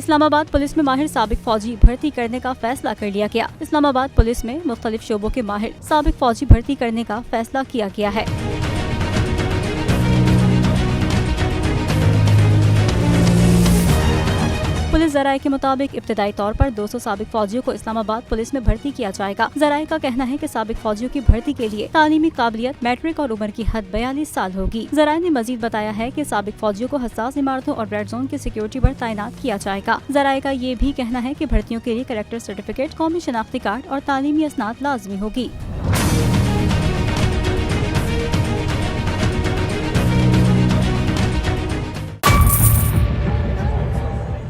Islamabad police में माहिर साबिक फौजी भर्ती करने का फैसला कर लिया गया। इस्लामाबाद पुलिस में मुख्तलिफ शोबों के माहिर साबिक फौजी भर्ती करने का फैसला किया गया है। पुलिस जराये के मुताबिक इब्तदाई तौर पर 200 साबिक फौजियों को इस्लामाबाद पुलिस में भर्ती किया जाएगा। जराये का कहना है कि साबिक फौजियों की भर्ती के लिए तालीमी काबिलियत, मैट्रिक और उम्र की हद 42 साल होगी। जराये ने मजीद बताया है कि साबिक फौजियों को हसास इमारतों और रेड जोन की सिक्योरिटी पर तैनात किया जाएगा। जराये का ये भी कहना है कि भर्तियों के लिए करेक्टर सर्टिफिकेट, कौमी शनाख्ती कार्ड और तालीमी असनाद लाजमी होगी।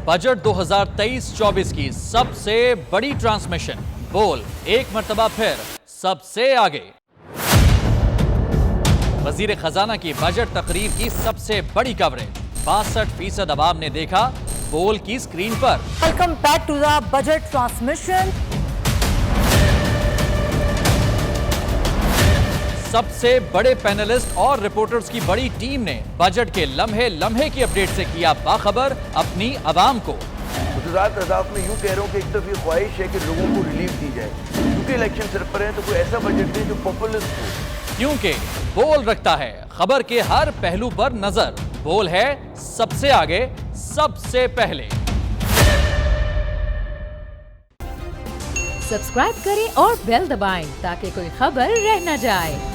बजट 2023-24 की सबसे बड़ी ट्रांसमिशन, बोल एक मर्तबा फिर सबसे आगे। वजीर खजाना की बजट तकरीर की सबसे बड़ी कवरेज, 62% अवाम ने देखा बोल की स्क्रीन पर। Welcome back to the budget transmission. सबसे बड़े पैनलिस्ट और रिपोर्टर्स की बड़ी टीम ने बजट के लम्हे लम्हे की अपडेट से किया बाखबर अपनी आवाम को। गुजरात अदाफ में यूँ कह रहा हूँ कि एक तरफ ये ख्वाहिश है कि लोगों को रिलीफ दी जाए, क्योंकि इलेक्शन सर पर है, तो कोई ऐसा बजट दे जो पॉपुलिस्ट हो। क्योंकि बोल रखता है खबर के हर पहलू पर नजर, बोल है सबसे आगे सबसे पहले। सब्सक्राइब करें और बेल दबाएं ताकि कोई खबर रह न जाए।